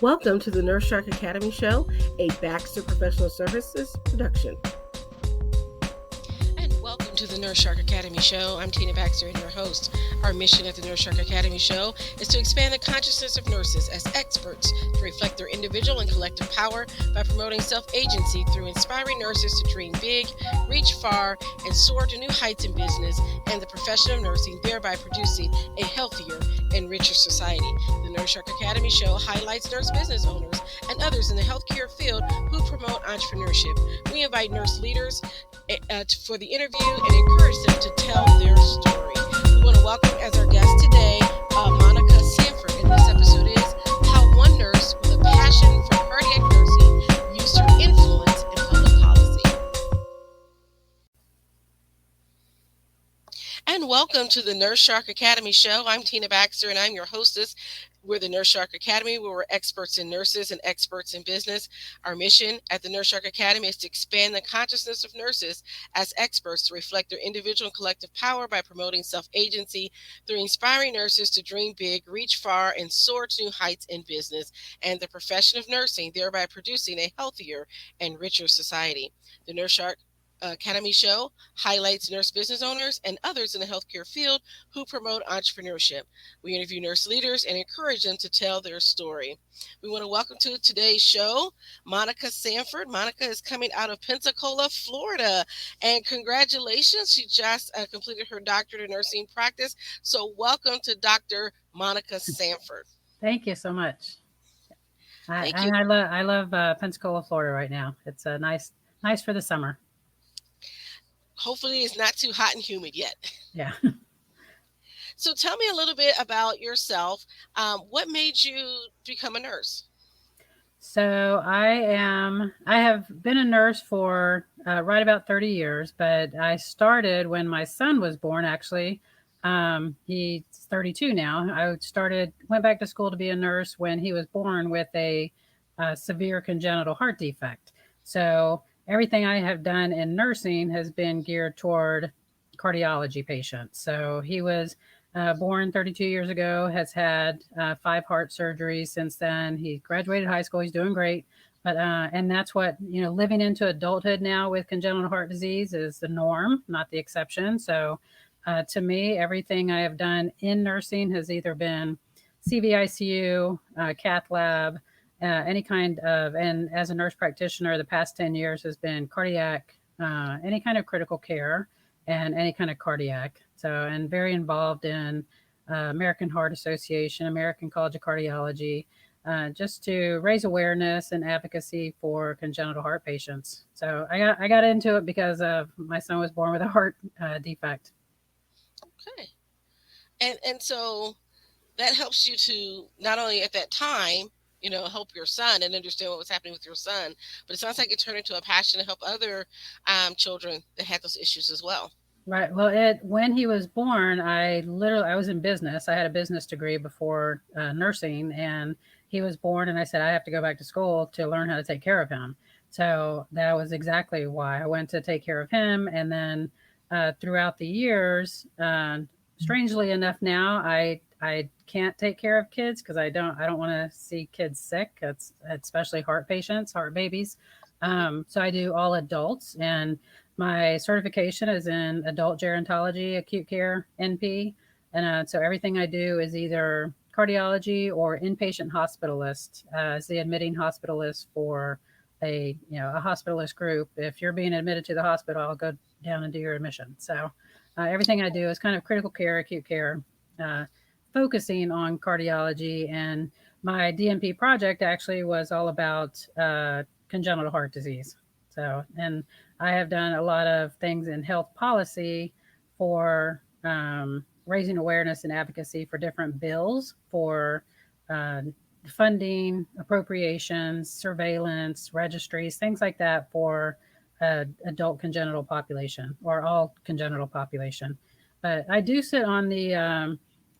Welcome to the Nurse Shark Academy Show, a Baxter Professional Services production. And welcome to the Nurse Shark Academy Show. I'm Tina Baxter and your host. Our mission at the Nurse Shark Academy Show is to expand the consciousness of nurses as experts to reflect their individual and collective power by promoting self-agency through inspiring nurses to dream big, reach far, and soar to new heights in business and the profession of nursing, thereby producing a healthier and richer society. The Nurse Shark Academy Show highlights nurse business owners and others in the healthcare field who promote entrepreneurship. We invite nurse leaders for the interview and encourage them to tell their story. We want to welcome as our guest today Monica Sanford, and this episode is How One Nurse with a Passion for Cardiac Nursing Used Her Influence in Public Policy. And welcome to the Nurse Shark Academy Show. I'm Tina Baxter and I'm your hostess. We're the Nurse Shark Academy, where we're experts in nurses and experts in business. Our mission at the Nurse Shark Academy is to expand the consciousness of nurses as experts to reflect their individual and collective power by promoting self-agency through inspiring nurses to dream big, reach far, and soar to new heights in business and the profession of nursing, thereby producing a healthier and richer society. The Nurse Shark Academy Show highlights nurse business owners and others in the healthcare field who promote entrepreneurship. We interview nurse leaders and encourage them to tell their story. We want to welcome to today's show Monica Sanford. Monica is coming out of Pensacola, Florida, and congratulations. She just completed her doctorate in nursing practice. So welcome to Dr. Monica Sanford. Thank you so much. Thank you. I love Pensacola, Florida right now. It's nice for the summer. Hopefully it's not too hot and humid yet. Yeah. So tell me a little bit about yourself. What made you become a nurse? So I have been a nurse for right about 30 years, but I started when my son was born, actually. He's 32 now. Went back to school to be a nurse when he was born with a severe congenital heart defect. So everything I have done in nursing has been geared toward cardiology patients. So he was born 32 years ago, has had 5 heart surgeries since then. He graduated high school. He's doing great. But and that's what, living into adulthood now with congenital heart disease is the norm, not the exception. So to me, everything I have done in nursing has either been CVICU, cath lab, any kind of, and as a nurse practitioner, the past 10 years has been cardiac, any kind of critical care and any kind of cardiac. So, and very involved in American Heart Association, American College of Cardiology, just to raise awareness and advocacy for congenital heart patients. So I got into it because of my son was born with a heart defect. Okay. And so that helps you to not only at that time, help your son and understand what was happening with your son, but it sounds like it turned into a passion to help other children that had those issues as well. Right. Well, when he was born, I was in business. I had a business degree before nursing, and he was born, and I said I have to go back to school to learn how to take care of him. So that was exactly why I went to take care of him. And then throughout the years, strangely enough, now I can't take care of kids because I don't want to see kids sick. It's especially heart patients, heart babies. So I do all adults, and my certification is in adult gerontology, acute care, NP. And so everything I do is either cardiology or inpatient hospitalist as the admitting hospitalist for a hospitalist group. If you're being admitted to the hospital, I'll go down and do your admission. So everything I do is kind of critical care, acute care, focusing on cardiology. And my DNP project actually was all about congenital heart disease. So, and I have done a lot of things in health policy for raising awareness and advocacy for different bills for funding, appropriations, surveillance, registries, things like that for adult congenital population or all congenital population. But I do sit on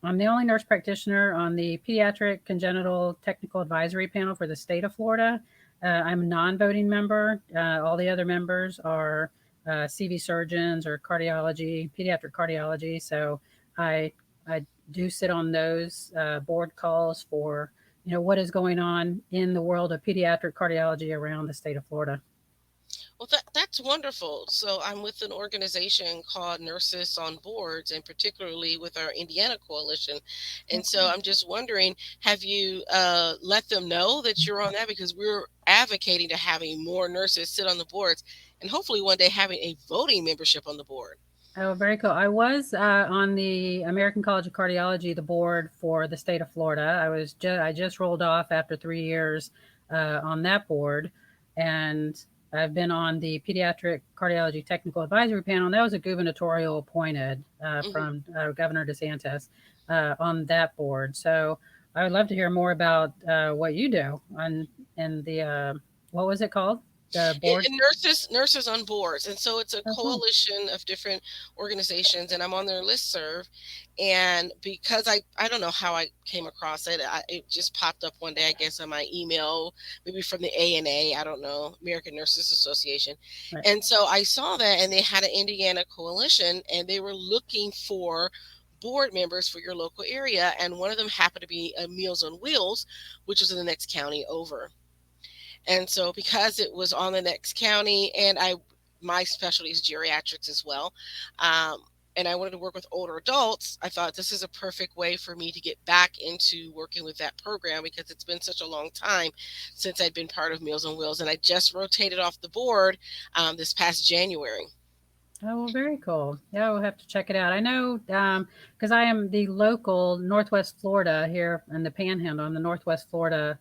I'm the only nurse practitioner on the Pediatric Congenital Technical Advisory Panel for the state of Florida. I'm a non-voting member. All the other members are CV surgeons or cardiology, pediatric cardiology. So I do sit on those board calls for what is going on in the world of pediatric cardiology around the state of Florida. Well, that's wonderful. So I'm with an organization called Nurses on Boards, and particularly with our Indiana coalition. And so I'm just wondering, have you let them know that you're on that? Because we're advocating to having more nurses sit on the boards and hopefully one day having a voting membership on the board. Oh, very cool. I was on the American College of Cardiology, the board for the state of Florida. I just rolled off after 3 years on that board, and I've been on the Pediatric Cardiology Technical Advisory Panel. And that was a gubernatorial appointed Hmm. from Governor DeSantis on that board. So I would love to hear more about what you do on in the what was it called? The board. And nurses on boards, and so it's a Oh, cool. coalition of different organizations, and I'm on their listserv. And because I don't know how I came across it, it just popped up one day, I guess, on my email, maybe from the ANA, I don't know, American Nurses Association. Right. And so I saw that, and they had an Indiana coalition, and they were looking for board members for your local area, and one of them happened to be Meals on Wheels, which was in the next county over. And so because it was on the next county, and my specialty is geriatrics as well, and I wanted to work with older adults, I thought this is a perfect way for me to get back into working with that program, because it's been such a long time since I'd been part of Meals on Wheels, and I just rotated off the board this past January. Oh, well, very cool. Yeah, we'll have to check it out. I know because I am the local Northwest Florida here in the Panhandle. I'm the Northwest Florida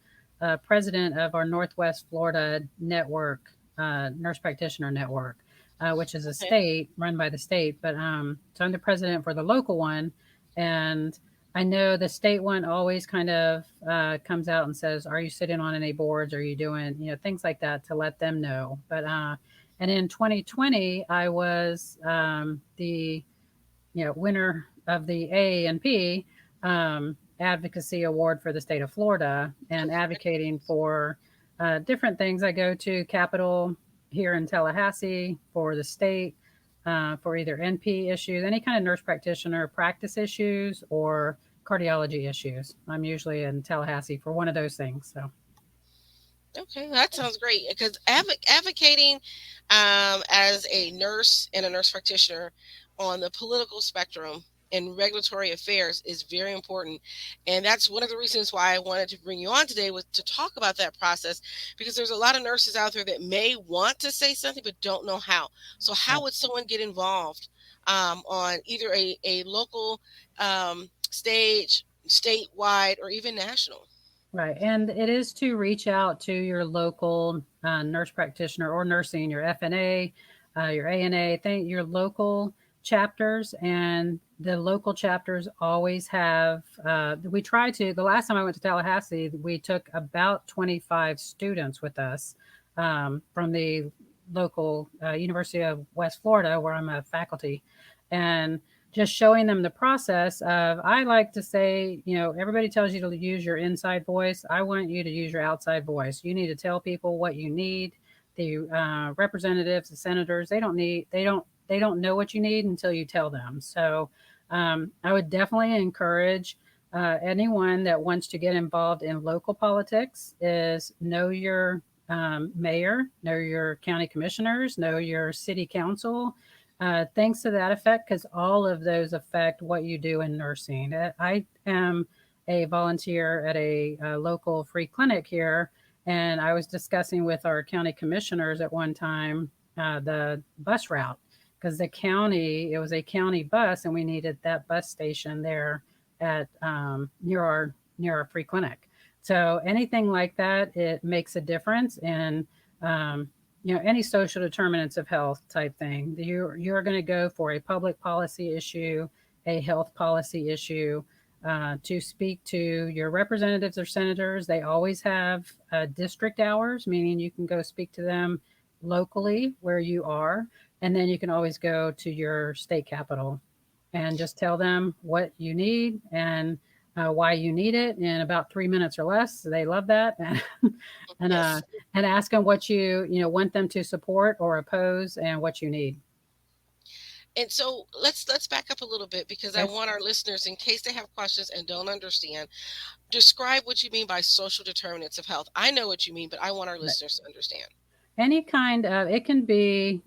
president of our Northwest Florida network, nurse practitioner network, which is a Okay. state run by the state. But so I'm the president for the local one, and I know the state one always kind of comes out and says, "Are you sitting on any boards? Are you doing things like that to let them know?" But and in 2020, I was the winner of the AG-ACNP advocacy award for the state of Florida, and advocating for different things. I go to Capitol here in Tallahassee for the state for either NP issues, any kind of nurse practitioner practice issues, or cardiology issues. I'm usually in Tallahassee for one of those things. So Okay, that sounds great. Because advocating as a nurse and a nurse practitioner on the political spectrum and regulatory affairs is very important, and that's one of the reasons why I wanted to bring you on today, was to talk about that process, because there's a lot of nurses out there that may want to say something but don't know how. So how right. would someone get involved on either a local stage, statewide, or even national? Right. And it is to reach out to your local nurse practitioner or nursing, your FNA, your ANA, your local chapters. And the local chapters always have, we try to, the last time I went to Tallahassee, we took about 25 students with us from the local University of West Florida, where I'm a faculty. And just showing them the process of, I like to say, everybody tells you to use your inside voice. I want you to use your outside voice. You need to tell people what you need. The representatives, the senators, they don't know what you need until you tell them. So I would definitely encourage anyone that wants to get involved in local politics is know your mayor, know your county commissioners, know your city council, things to that effect, because all of those affect what you do in nursing. I am a volunteer at a local free clinic here, and I was discussing with our county commissioners at one time the bus route, because it was a county bus, and we needed that bus station there at near our free clinic. So anything like that, it makes a difference. And any social determinants of health type thing. You're going to go for a public policy issue, a health policy issue, to speak to your representatives or senators. They always have district hours, meaning you can go speak to them locally where you are, and then you can always go to your state capital and just tell them what you need and why you need it in about 3 minutes or less. They love that. and Yes. and ask them what you want them to support or oppose, and what you need. And so let's back up a little bit, because I Okay. want our listeners, in case they have questions and don't understand, describe what you mean by social determinants of health. I know what you mean, but I want our listeners to understand. Any kind of, it can be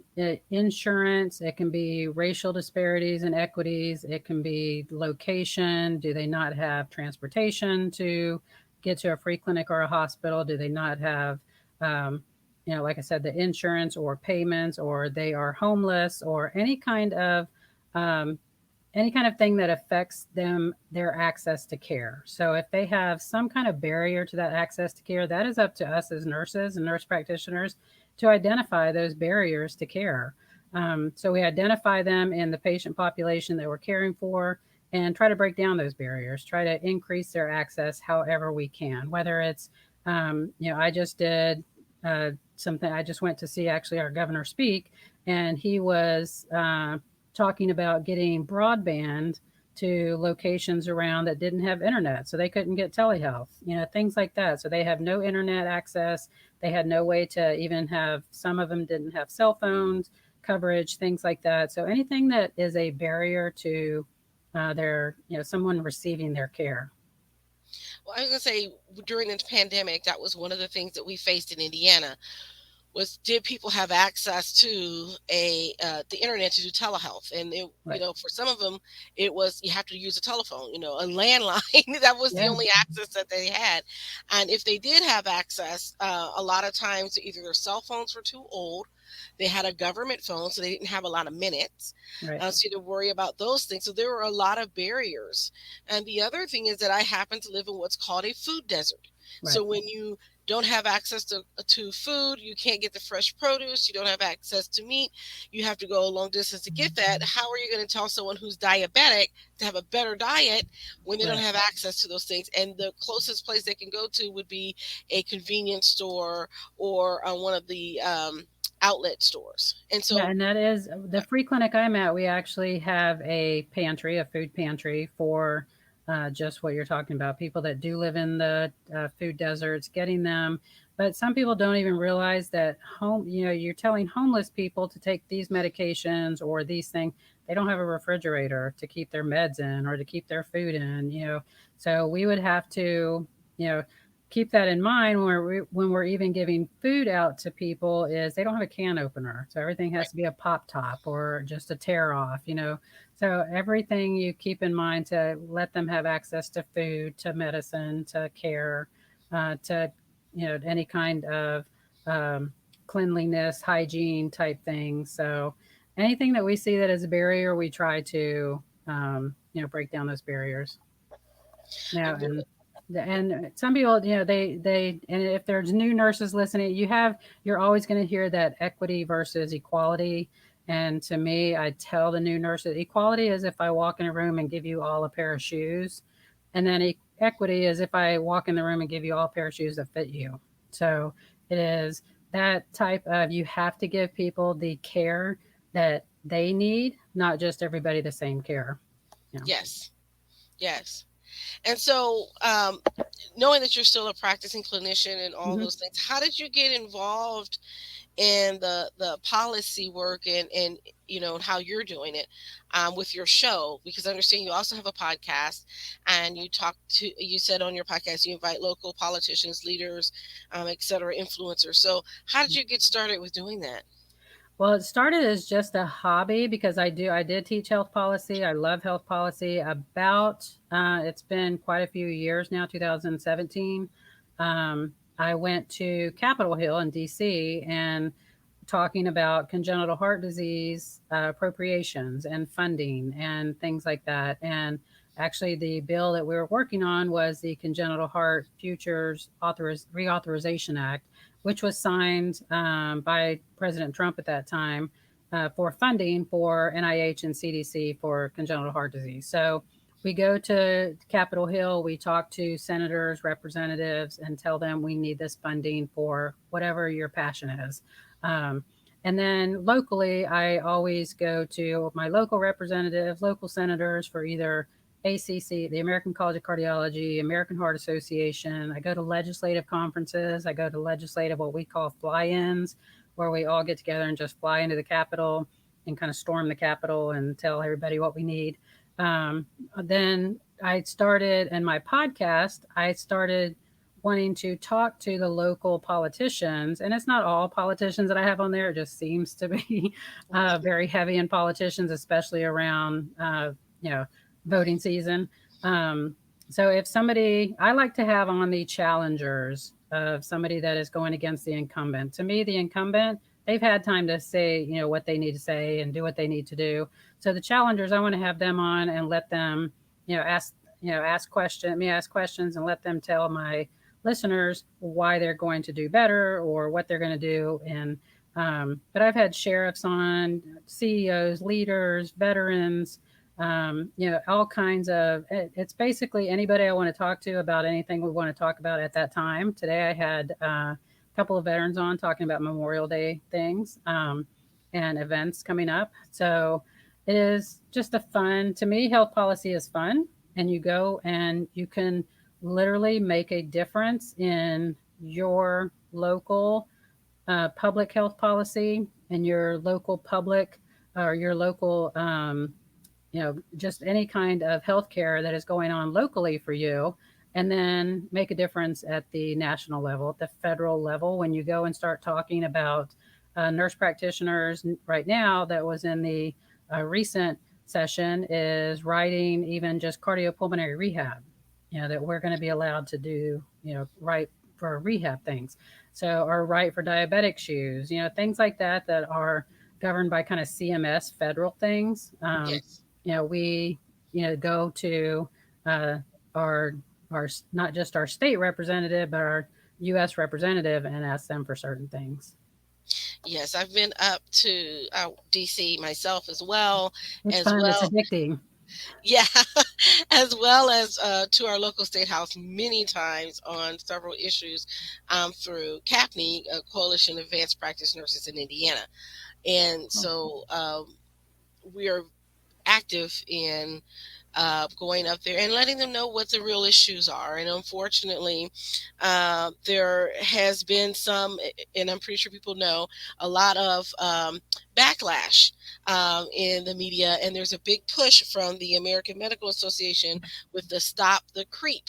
insurance, it can be racial disparities and equities, it can be location. Do they not have transportation to get to a free clinic or a hospital? Do they not have, um, like I said, the insurance or payments, or they are homeless, or um, any kind of thing that affects them, their access to care. So if they have some kind of barrier to that access to care, that is up to us as nurses and nurse practitioners to identify those barriers to care. So we identify them in the patient population that we're caring for, and try to break down those barriers, try to increase their access however we can. Whether it's, I just did something, I just went to see actually our governor speak, and he was talking about getting broadband to locations around that didn't have internet, so they couldn't get telehealth, things like that. So they have no internet access. They had no way to even have, some of them didn't have cell phones coverage, things like that. So anything that is a barrier to their, someone receiving their care. Well, I was going to say, during the pandemic, that was one of the things that we faced in Indiana, was, did people have access to the internet to do telehealth? And Right. for some of them, it was, you have to use a telephone, a landline. That was the Yeah. only access that they had. And if they did have access, a lot of times either their cell phones were too old, they had a government phone, so they didn't have a lot of minutes. Right. So you had to worry about those things. So there were a lot of barriers. And the other thing is that I happen to live in what's called a food desert. Right. So when you don't have access to food, you can't get the fresh produce, you don't have access to meat, you have to go a long distance to get that. How are you going to tell someone who's diabetic to have a better diet when they don't Right. have access to those things? And the closest place they can go to would be a convenience store, or one of the outlet stores. And Yeah, so, and that is the free clinic I'm at. We actually have a pantry, a food pantry for just what you're talking about. People that do live in the food deserts, getting them. But some people don't even realize that you're telling homeless people to take these medications or these things. They don't have a refrigerator to keep their meds in or to keep their food in. So we would have to, you know, keep that in mind when we're even giving food out to people, is they don't have a can opener, so everything has right. to be a pop top or just a tear off. So everything you keep in mind to let them have access to food, to medicine, to care, to any kind of um, cleanliness, hygiene type things. So anything that we see that is a barrier, we try to break down those barriers now. And And some people, and if there's new nurses listening, you're always going to hear that equity versus equality. And to me, I tell the new nurses, equality is if I walk in a room and give you all a pair of shoes, and then equity is if I walk in the room and give you all a pair of shoes that fit you. So it is that type of, you have to give people the care that they need, not just everybody the same care. yes, yes. And so, knowing that you're still a practicing clinician and all Mhm. those things, how did you get involved in the policy work, and how you're doing it with your show? Because I understand you also have a podcast, and you said on your podcast you invite local politicians, leaders, et cetera, influencers. So how did you get started with doing that? Well, it started as just a hobby because I did teach health policy. I love health policy. It's been quite a few years now, 2017. I went to Capitol Hill in DC and talking about congenital heart disease appropriations and funding and things like that. And actually, the bill that we were working on was the Congenital Heart Futures Reauthorization Act, which was signed by President Trump at that time for funding for NIH and CDC for congenital heart disease. So we go to Capitol Hill, we talk to senators, representatives, and tell them we need this funding for whatever your passion is. Um, and then locally, I always go to my local representatives, local senators for either ACC, the American College of Cardiology, American Heart Association. I go to legislative conferences. I go to legislative, what we call fly ins, where we all get together and just fly into the Capitol. and kind of storm the Capitol and tell everybody what we need. Um, then I started, in my podcast, I started wanting to talk to the local politicians. And it's not all politicians that I have on there, it just seems to be very heavy in politicians, especially around, you know, voting season. Um, so if somebody, I like to have on the challengers of somebody that is going against the incumbent. To me, the incumbent, they've had time to say, you know, what they need to say and do what they need to do. So the challengers, I want to have them on and let them, ask questions and let them tell my listeners why they're going to do better or what they're going to do. And but I've had sheriffs on, CEOs, leaders, veterans, all kinds of. It's basically anybody I want to talk to about anything we want to talk about at that time. Today I had a couple of veterans on talking about Memorial Day things and events coming up. So it is just a fun. To me, health policy is fun, and you go and you can literally make a difference in your local public health policy and your local public or your local just any kind of healthcare that is going on locally for you, and then make a difference at the national level, at the federal level. When you go and start talking about nurse practitioners right now, that was in the recent session, is writing even just cardiopulmonary rehab, that we're going to be allowed to do, right for rehab things. So, or right for diabetic shoes, things like that that are governed by kind of CMS federal things. Yes. We go to uh, our not just our state representative but our U.S. representative and ask them for certain things. Yes, I've been up to DC myself as well. It's As fun. It's well, addicting. yeah, as well as to our local state house many times on several issues through CAPNY, Coalition of Advanced Practice Nurses in Indiana. And so we are active in going up there and letting them know what the real issues are. And unfortunately, there has been some, and I'm pretty sure people know, a lot of backlash in the media. And there's a big push from the American Medical Association with the Stop the Creep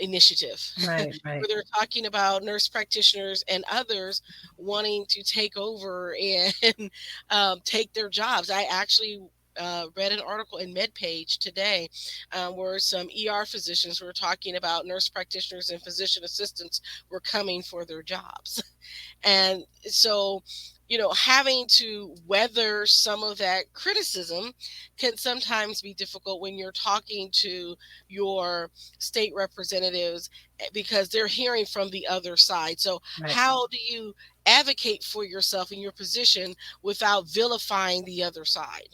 initiative, Right, where right. they're talking about nurse practitioners and others wanting to take over and take their jobs. I actually read an article in MedPage today where some ER physicians were talking about nurse practitioners and physician assistants were coming for their jobs. And so, having to weather some of that criticism can sometimes be difficult when you're talking to your state representatives because they're hearing from the other side. So, Right. how do you advocate for yourself in your position without vilifying the other side?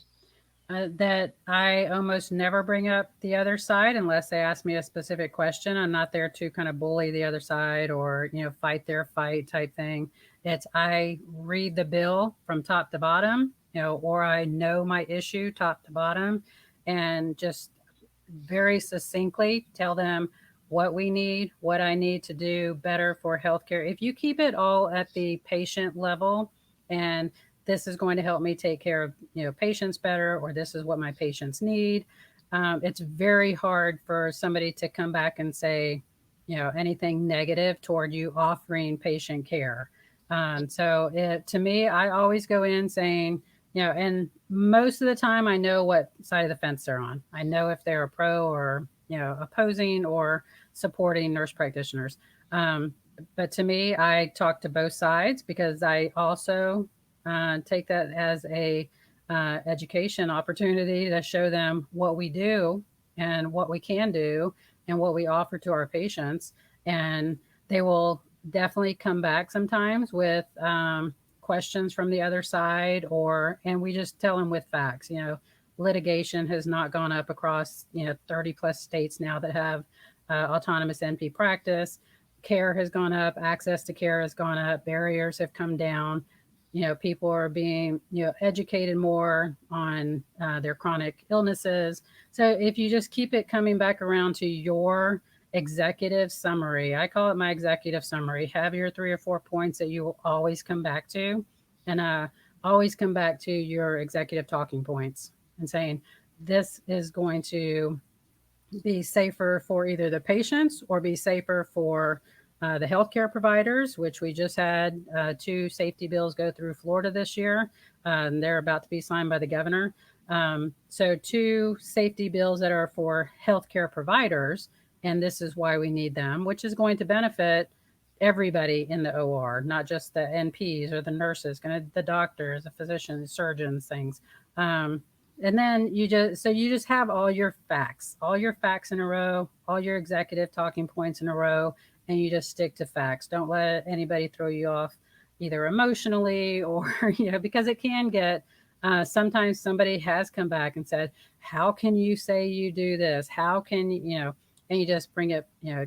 That I almost never bring up the other side unless they ask me a specific question. I'm not there to kind of bully the other side or, fight their fight type thing. It's I read the bill from top to bottom, or I know my issue top to bottom and just very succinctly tell them what we need, what I need to do better for healthcare. If you keep it all at the patient level and this is going to help me take care of patients better, or this is what my patients need, it's very hard for somebody to come back and say anything negative toward you offering patient care. To me, I always go in saying, and most of the time I know what side of the fence they're on. I know if they're a pro or opposing or supporting nurse practitioners. But to me, I talk to both sides because I also take that as a education opportunity to show them what we do and what we can do and what we offer to our patients. And they will definitely come back sometimes with questions from the other side, and we just tell them with facts. Litigation has not gone up across 30 plus states now that have autonomous NP practice. Care has gone up, access to care has gone up, barriers have come down. People are being educated more on their chronic illnesses. So if you just keep it coming back around to your executive summary, I call it my executive summary, have your 3 or 4 points that you will always come back to. And always come back to your executive talking points and saying, this is going to be safer for either the patients or be safer for the healthcare providers, which we just had two safety bills go through Florida this year. And they're about to be signed by the governor. So, two safety bills that are for healthcare providers, and this is why we need them, which is going to benefit everybody in the OR, not just the NPs or the nurses, the doctors, the physicians, surgeons, things. And then you just have all your facts in a row, all your executive talking points in a row, and you just stick to facts. Don't let anybody throw you off either emotionally or because it can get sometimes somebody has come back and said, how can you say you do this? How can and you just bring it,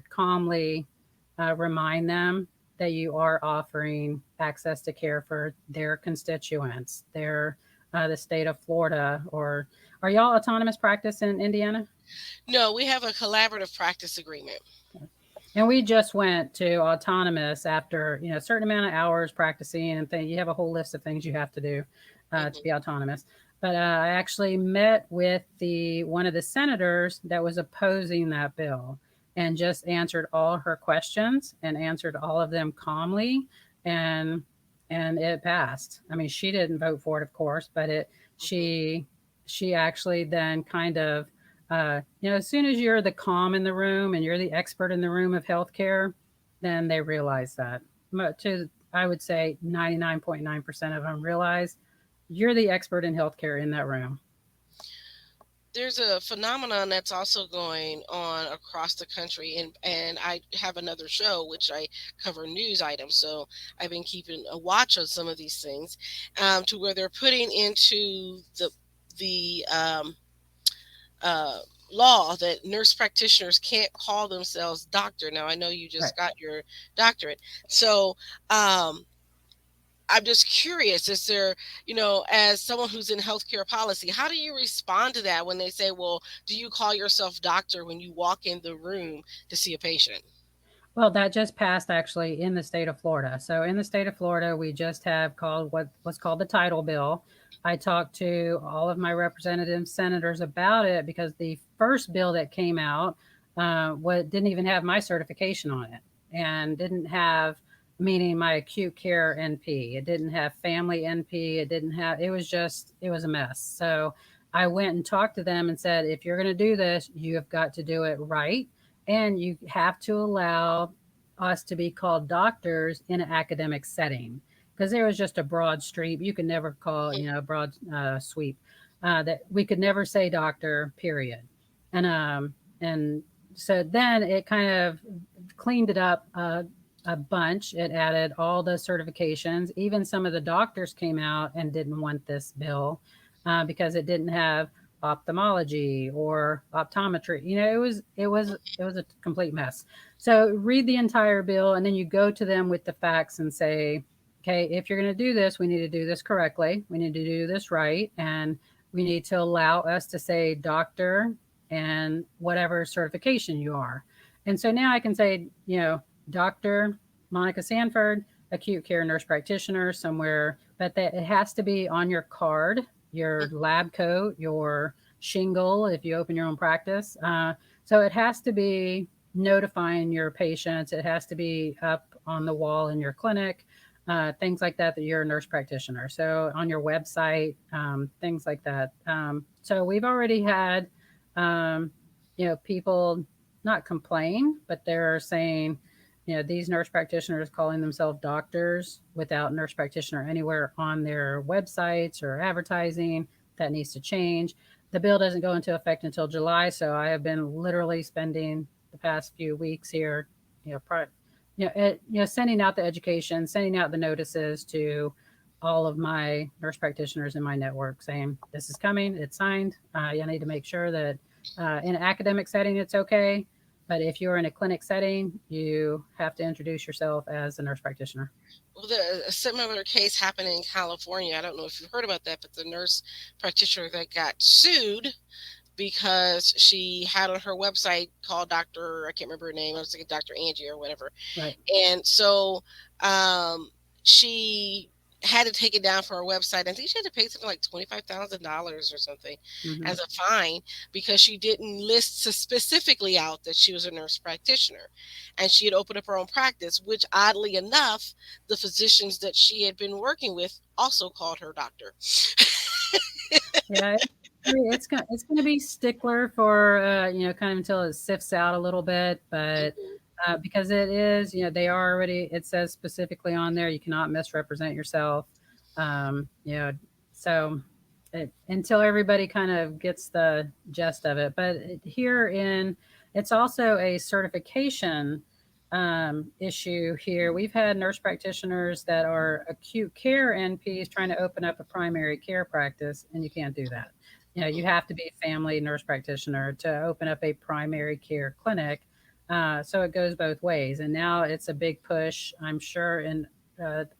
calmly, remind them that you are offering access to care for their constituents, the state of Florida. Or are y'all autonomous practice in Indiana? No, we have a collaborative practice agreement. And we just went to autonomous after a certain amount of hours practicing and thing. You have a whole list of things you have to do to be autonomous. But I actually met with one of the senators that was opposing that bill and just answered all her questions and answered all of them calmly, and it passed. I mean, she didn't vote for it, of course, but she actually then kind of as soon as you're the calm in the room and you're the expert in the room of healthcare, then they realize that. I would say 99.9% of them realize you're the expert in healthcare in that room. There's a phenomenon that's also going on across the country, and I have another show which I cover news items, so I've been keeping a watch on some of these things, to where they're putting into the law that nurse practitioners can't call themselves doctor. Now I know you just got your doctorate, so I'm just curious, is there, as someone who's in healthcare policy, how do you respond to that when they say, well, do you call yourself doctor when you walk in the room to see a patient? Well, that just passed actually in the state of Florida. So in the state of Florida, we just have called what's called the title bill. I talked to all of my representatives, senators about it because the first bill that came out didn't even have my certification on it, and didn't have, meaning my acute care NP. It didn't have family NP. It was a mess. So I went and talked to them and said, if you're going to do this, you have got to do it right. And you have to allow us to be called doctors in an academic setting, because there was just a broad sweep. You could never call, a broad sweep that we could never say doctor, period. And so then it kind of cleaned it up a bunch. It added all the certifications. Even some of the doctors came out and didn't want this bill because it didn't have ophthalmology or optometry. It was a complete mess. So read the entire bill, and then you go to them with the facts and say, okay, if you're going to do this, we need to do this correctly. We need to do this right. And we need to allow us to say doctor and whatever certification you are. And so now I can say, Dr. Monica Sanford, acute care nurse practitioner somewhere, but that it has to be on your card, your lab coat, your shingle if you open your own practice. So it has to be notifying your patients. It has to be up on the wall in your clinic, things like that you're a nurse practitioner. So on your website, things like that. So we've already had, people not complain, but they're saying, these nurse practitioners calling themselves doctors without nurse practitioner anywhere on their websites or advertising. That needs to change. The bill doesn't go into effect until July, so I have been literally spending the past few weeks here, sending out the education, sending out the notices to all of my nurse practitioners in my network saying, this is coming, it's signed. You need to make sure that in an academic setting, it's okay. But if you're in a clinic setting, you have to introduce yourself as a nurse practitioner. Well, a similar case happened in California. I don't know if you've heard about that, but the nurse practitioner that got sued because she had on her website called Dr. I can't remember her name. I was thinking Dr. Angie or whatever. Right. And so she had to take it down for her website. I think she had to pay something like $25,000 or something Hmm. as a fine because she didn't list specifically out that she was a nurse practitioner, and she had opened up her own practice. Which, oddly enough, the physicians that she had been working with also called her doctor. Yeah, it's going to be stickler for kind of until it sifts out a little bit, but Mhm. because it is, they are already, it says specifically on there you cannot misrepresent yourself. um, you know so until everybody kind of gets the gist of it. But here in, it's also a certification issue here. We've had nurse practitioners that are acute care NPs trying to open up a primary care practice, and you can't do that. You have to be a family nurse practitioner to open up a primary care clinic. So it goes both ways. And now it's a big push, I'm sure, in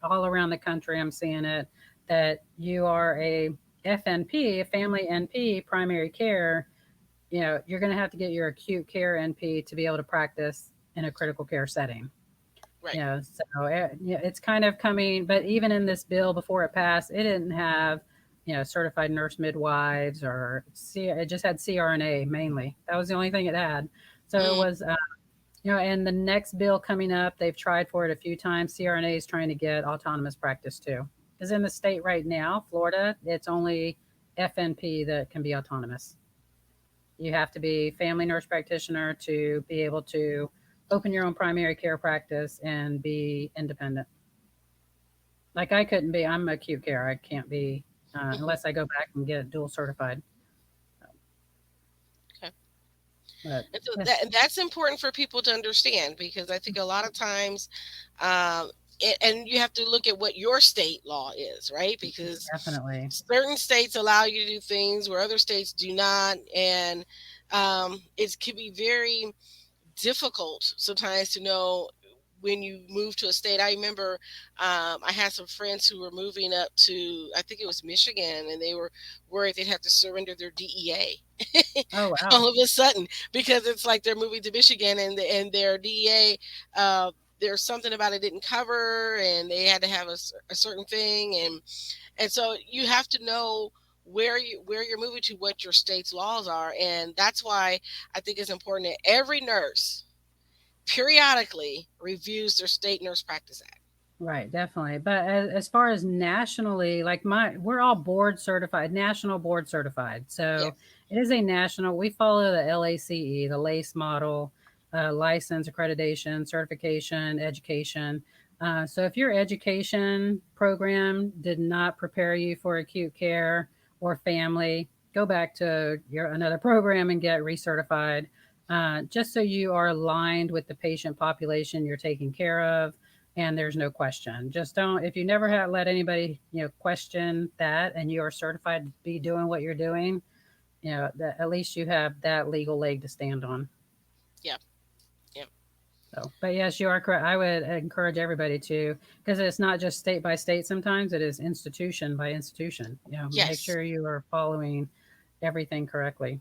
all around the country. I'm seeing it, that you are a FNP, a family NP, primary care. You're going to have to get your acute care NP to be able to practice in a critical care setting. Right. So it's kind of coming, but even in this bill before it passed, it didn't have, certified nurse midwives or it just had CRNA mainly. That was the only thing it had. So it Mm, was, and the next bill coming up, they've tried for it a few times. CRNA is trying to get autonomous practice too. Because in the state right now, Florida, it's only FNP that can be autonomous. You have to be family nurse practitioner to be able to open your own primary care practice and be independent. Like I couldn't be. I'm acute care. I can't be mhm. unless I go back and get dual certified. Okay. But And so yes, that's important for people to understand because I think a lot of times, um, and you have to look at what your state law is, right? Because definitely. certain states allow you to do things where other states do not, and it can be very difficult sometimes to know when you move to a state. I remember I had some friends who were moving up to, I think it was Michigan, and they were worried they'd have to surrender their DEA Oh wow. all of a sudden because it's like they're moving to Michigan and their DEA. There's something about it didn't cover, and they had to have a certain thing, and so you have to know where you're moving to, what your state's laws are, and that's why I think it's important that every nurse periodically reviews their state nurse practice act. Right, definitely. But as far as nationally, like we're all board certified, national board certified. Yeah. So it is a national. We follow the LACE, the LACE model, license, accreditation, certification, education. So if your education program did not prepare you for acute care or family, go back to your another program and get recertified, just so you are aligned with the patient population you're taking care of, and there's no question. Just don't, if you never have let anybody, question that, and you are certified to be doing what you're doing, that at least you have that legal leg to stand on. Yeah. Yeah. So, but yes, you are correct. I would encourage everybody to, because it's not just state by state. Sometimes it is institution by institution. Make Yes. sure you are following everything correctly.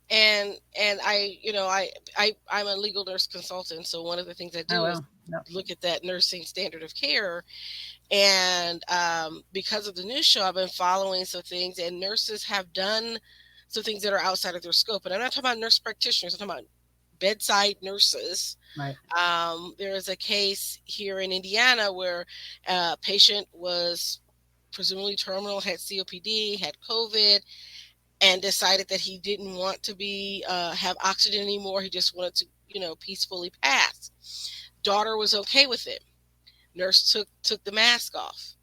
And I'm a legal nurse consultant, so one of the things I Oh do is well. Yep. look at that nursing standard of care. And because of the news show, I've been following some things, and nurses have done some things that are outside of their scope. And I'm not talking about nurse practitioners, I'm talking about bedside nurses. Right. There is a case here in Indiana where a patient was presumably terminal, had COPD, had COVID, and decided that he didn't want to be have oxygen anymore. He just wanted to, peacefully pass. Daughter was okay with it. Nurse took the mask off.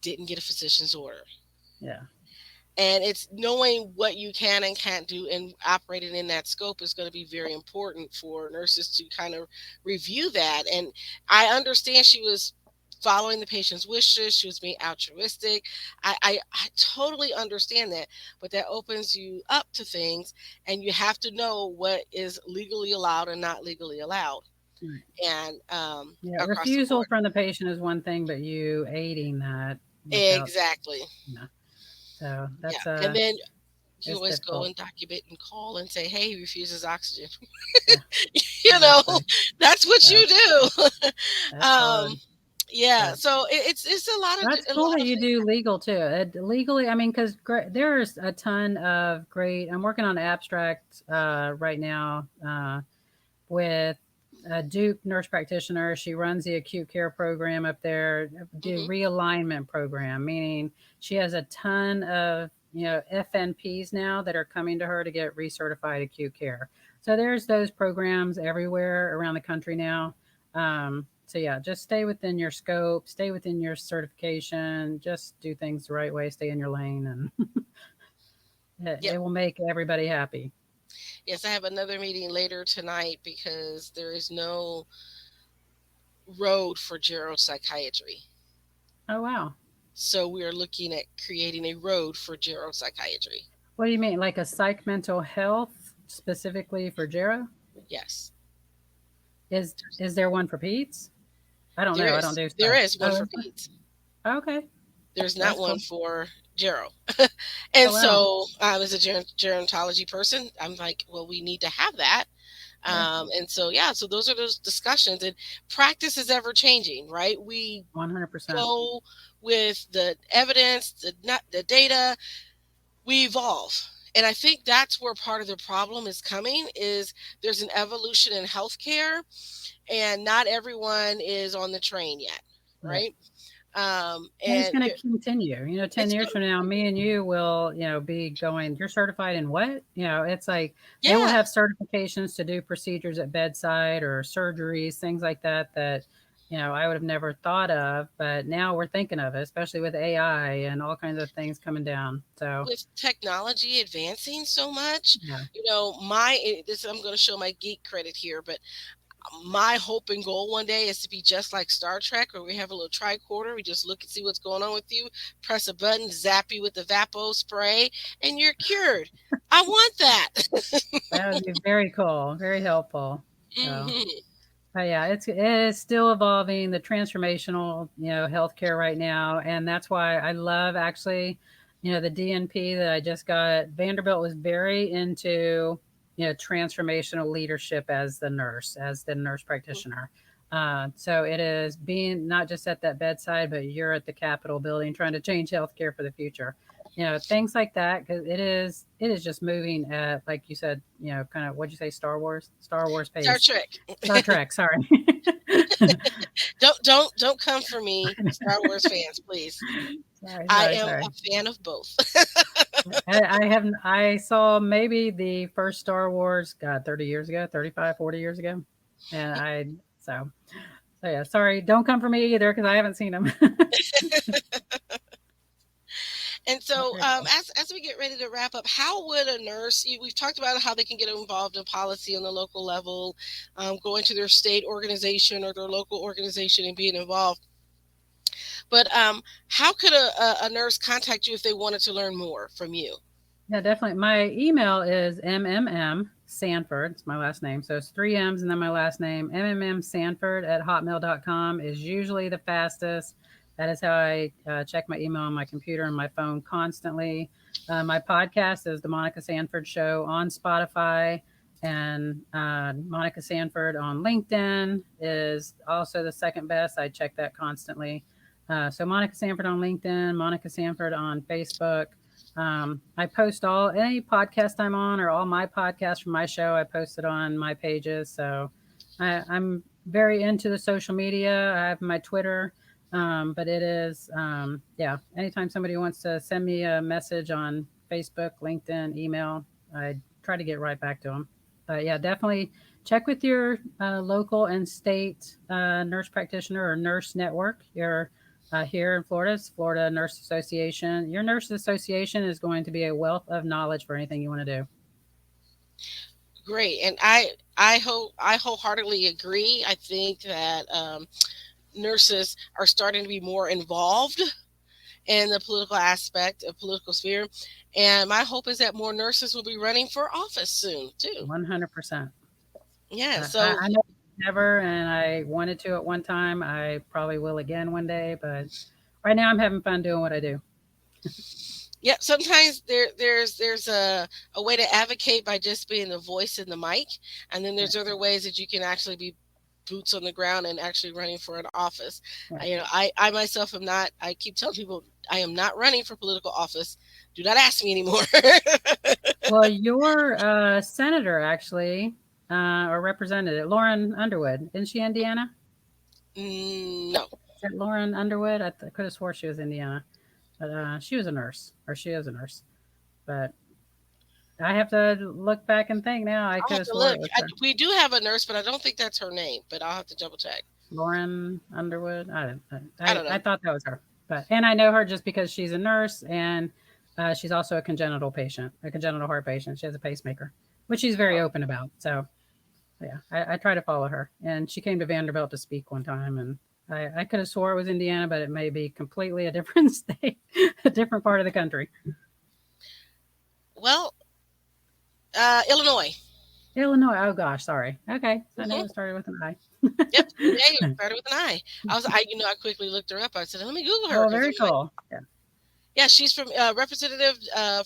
Didn't get a physician's order. Yeah. And it's knowing what you can and can't do and operating in that scope is going to be very important for nurses to kind of review that. And I understand she was following the patient's wishes, she was being altruistic. I totally understand that, but that opens you up to things, and you have to know what is legally allowed and not legally allowed, Right. and Yeah. across the Refusal board. from the patient is one thing, but you aiding that without, Exactly. so Yeah. that's And then you it's always go difficult. and document and call and say, hey, he refuses oxygen. Yeah, you know, exactly. that's what Yeah, you do. that's um, hard. Yeah, But so it's that's a cool lot that of you do legal too. Legally, I mean, because there's a ton of great. I'm working on abstract right now with a Duke nurse practitioner. She runs the acute care program up there, the hmm realignment program, meaning she has a ton of FNPs now that are coming to her to get recertified acute care. So there's those programs everywhere around the country now. So yeah, just stay within your scope, stay within your certification, just do things the right way, stay in your lane, and Yep. it will make everybody happy. Yes, I have another meeting later tonight because there is no road for geropsychiatry. Oh wow. So we are looking at creating a road for geropsychiatry. What do you mean, like a psych mental health specifically for Jera? Yes, Is there one for peds? I don't there know. I don't is. do There psych. is one Oh, for is there? peds. Okay, There's not that's one cool. for Gero. And Oh wow. so as a gerontology person, I'm like, well, we need to have that. Yeah, And so, yeah, so those are those discussions. And practice is ever changing, right? We 100%. go with the evidence, the data, we evolve. And I think that's where part of the problem is coming is there's an evolution in healthcare and not everyone is on the train yet, Right. right? And it's And going to continue. 10 it's years going, from now, me and you will, be going, you're certified in what? It's like they will yeah, have certifications to do procedures at bedside or surgeries, things like that, I would have never thought of. But now we're thinking of it, especially with AI and all kinds of things coming down. So, with technology advancing so much, yeah. this I'm going to show my geek credit here, but my hope and goal one day is to be just like Star Trek, where we have a little tricorder. We just look and see what's going on with you, press a button, zap you with the Vapo spray, and you're cured. I want that. That would be very cool, very helpful. So, hmm but yeah, it is still evolving, the transformational, healthcare right now, and that's why I love actually, the DNP that I just got. Vanderbilt was very into, transformational leadership as the nurse practitioner. So it is being not just at that bedside, but you're at the Capitol building trying to change healthcare for the future. Things like that, because it is just moving at, like you said, kind of, what'd you say, Star Wars Star pace. Trek. Star Trek, sorry. Don't come for me, Star Wars fans, please. Sorry, I sorry, am sorry. a fan of both. I saw maybe the first Star Wars, God, 30 years ago, 35, 40 years ago. And so yeah, sorry, don't come for me either because I haven't seen them. And so, Very cool. as we get ready to wrap up, how would a nurse? We've talked about how they can get involved in policy on the local level, going to their state organization or their local organization and being involved. But how could a nurse contact you if they wanted to learn more from you? Yeah, definitely. My email is Sanford. It's my last name. So it's three M's and then my last name. Sanford@hotmail.com is usually the fastest. That is how I check my email on my computer and my phone constantly. My podcast is The Monica Sanford Show on Spotify. And Monica Sanford on LinkedIn is also the second best. I check that constantly. So Monica Sanford on LinkedIn, Monica Sanford on Facebook. I post any podcast I'm on or all my podcasts from my show. I post it on my pages. So I'm very into the social media. I have my Twitter, but it is yeah. Anytime somebody wants to send me a message on Facebook, LinkedIn, email, I try to get right back to them. But yeah, definitely check with your local and state nurse practitioner or nurse network. Your here in Florida, it's Florida Nurse Association. Your nurse association is going to be a wealth of knowledge for anything you want to do. Great, and I wholeheartedly agree. I think that nurses are starting to be more involved in the political aspect of political sphere, and my hope is that more nurses will be running for office soon too. 100%. Yeah, I, so I know never, and I wanted to at one time. I probably will again one day, but right now I'm having fun doing what I do. yeah, sometimes there's a way to advocate by just being the voice in the mic, and then there's other ways that you can actually be boots on the ground and actually running for an office. Right. I myself am not. I keep telling people I am not running for political office. Do not ask me anymore. Well, your senator actually, or representative, Lauren Underwood, isn't she Indiana? No. Is it Lauren Underwood? Could have swore she was Indiana, but she was a nurse, or she is a nurse. But I have to look back and think now. I I'll could have have to swore it look. was her. We do have a nurse, but I don't think that's her name. But I'll have to double check. Lauren Underwood. I don't. I don't I know. thought that was her, but and I know her just because she's a nurse and she's also a congenital patient, a congenital heart patient. She has a pacemaker, which she's very Oh, open about. So yeah, I try to follow her. And she came to Vanderbilt to speak one time, and I could have swore it was Indiana, but it may be completely a different state, a different part of the country. well, Illinois. Illinois. Oh gosh, sorry. Okay, I know it Hmm. started with an I. Yep. Yeah, you started with an I. I quickly looked her up. I said, let me Google her Oh, because I'm very like, cool. Yeah. yeah, she's from representative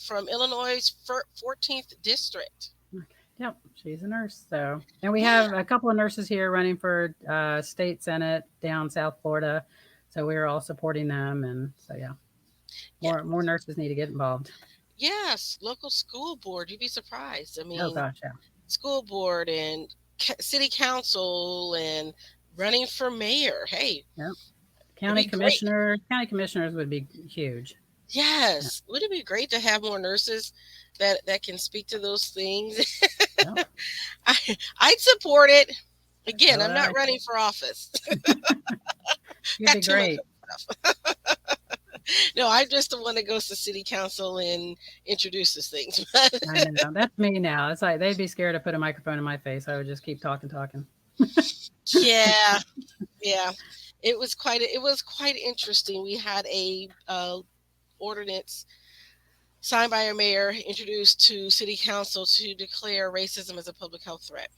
from Illinois' 14th district. Okay. Yep, she's a nurse. So, and we Yeah. have a couple of nurses here running for state senate down South Florida. So we are all supporting them, and so yeah, Yeah. more nurses need to get involved. Yes. Local school board. You'd be surprised. I Oh mean, gosh, yeah, school board and city council and running for mayor. Hey, yep. it'd be great. County commissioners would be huge. Yeah, Yes. Would it be great to have more nurses that can speak to those things? yep. I, I'd support it. Again, Oh, I'm not running for office. you'd be Got too much great. other stuff. No, I'm just the one that goes to city council and introduces things. I know that's me now. It's like they'd be scared to put a microphone in my face. I would just keep talking. Yeah, yeah. It was quite interesting. We had a ordinance signed by a mayor introduced to city council to declare racism as a public health threat.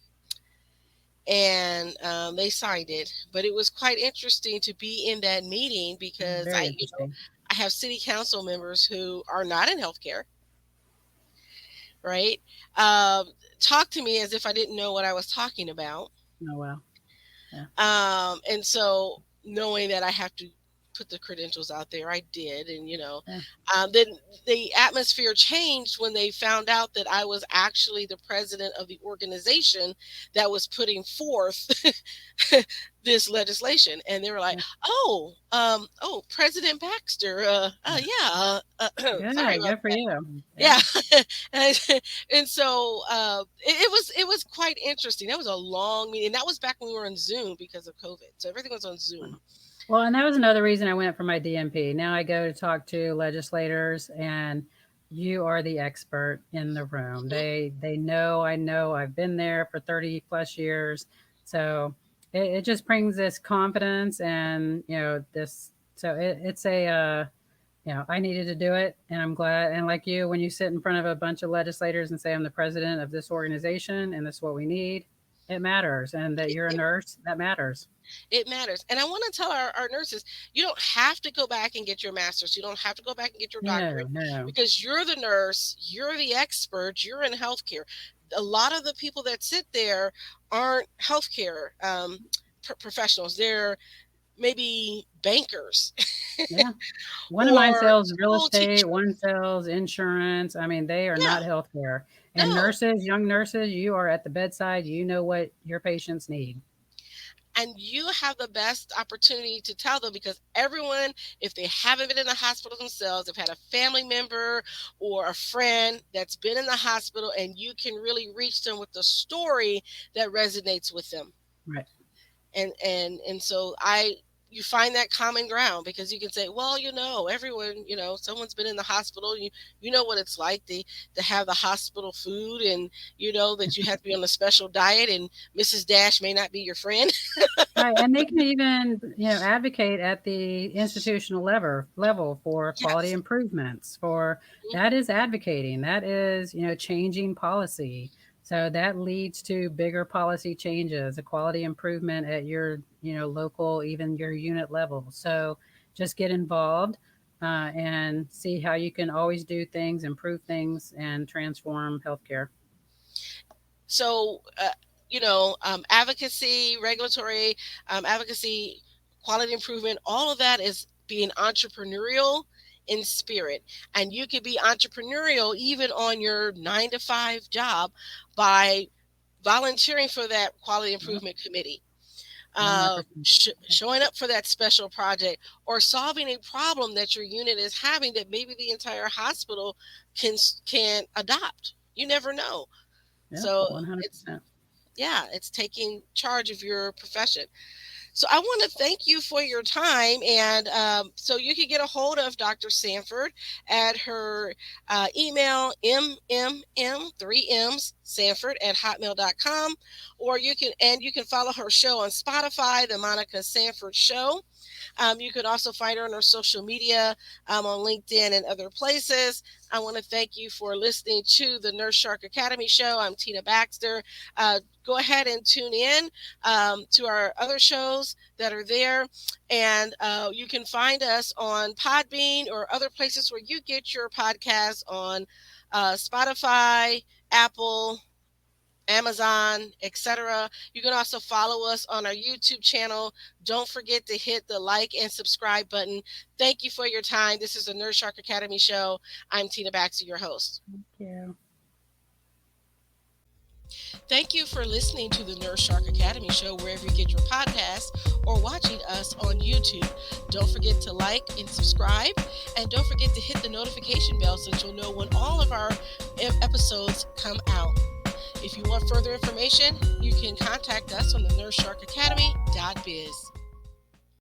And they signed it, but it was quite interesting to be in that meeting because Very interesting. I have city council members who are not in healthcare, right? Um, talk to me as if I didn't know what I was talking about. Oh wow. Yeah. And so knowing that I have to put the credentials out there, I did. And, Yeah. then the atmosphere changed when they found out that I was actually the president of the organization that was putting forth this legislation. And they were like, Yeah. oh, President Baxter. Yeah. Sorry Good. about Good for that. you. Yeah. Yeah. and, and so it was quite interesting. That was a long meeting. That was back when we were on Zoom because of COVID. So everything was on Zoom. Well, and that was another reason I went for my DMP. Now I go to talk to legislators, and you are the expert in the room. Mhm. They know I know I've been there for 30 plus years, so it just brings this confidence and this. So it's a I needed to do it, and I'm glad. And like you, when you sit in front of a bunch of legislators and say I'm the president of this organization and this is what we need, it matters. And that you're a nurse, that matters. It matters. And I want to tell our nurses, you don't have to go back and get your master's. You don't have to go back and get your No, doctorate no. because you're the nurse, you're the expert, you're in healthcare. A lot of the people that sit there aren't healthcare professionals. They're maybe bankers Yeah. One of mine or sells real school estate, teachers. one sells insurance. I mean, they are Yeah, not healthcare. And no. nurses, young nurses, you are at the bedside. You know what your patients need. And you have the best opportunity to tell them because everyone, if they haven't been in the hospital themselves, have had a family member or a friend that's been in the hospital, and you can really reach them with the story that resonates with them. Right. And so you find that common ground because you can say, well, everyone, someone's been in the hospital. You know what it's like to have the hospital food, and you know that you have to be on a special diet, and Mrs. Dash may not be your friend. Right. And they can even, advocate at the institutional level for quality Yes. improvements. For that is advocating. That is, changing policy. So that leads to bigger policy changes, a quality improvement at your, local, even your unit level. So just get involved and see how you can always do things, improve things, and transform healthcare. So advocacy, regulatory advocacy, quality improvement, all of that is being entrepreneurial in spirit. And you can be entrepreneurial even on your 9 to 5 job by volunteering for that quality Yep. improvement committee, 100%. showing up for that special project, or solving a problem that your unit is having that maybe the entire hospital can adopt. You never know. Yep. So it's 100%. yeah, it's taking charge of your profession. So I want to thank you for your time. And so you can get a hold of Dr. Sanford at her email, mmm3ms sanford at hotmail.com, or you can follow her show on Spotify, The Monica Sanford Show. You can also find her on her social media, on LinkedIn and other places. I want to thank you for listening to the Nurse Shark Academy Show. I'm Tina Baxter. Go ahead and tune in to our other shows that are there. And you can find us on Podbean or other places where you get your podcasts on Spotify, Apple, Amazon, etc. You can also follow us on our YouTube channel. Don't forget to hit the like and subscribe button. Thank you for your time. This is the Nurse Shark Academy Show. I'm Tina Baxter, your host. Thank you. Thank you for listening to the Nurse Shark Academy Show wherever you get your podcasts or watching us on YouTube. Don't forget to like and subscribe, and don't forget to hit the notification bell so that you'll know when all of our episodes come out. If you want further information, you can contact us on the NurseSharkAcademy.biz.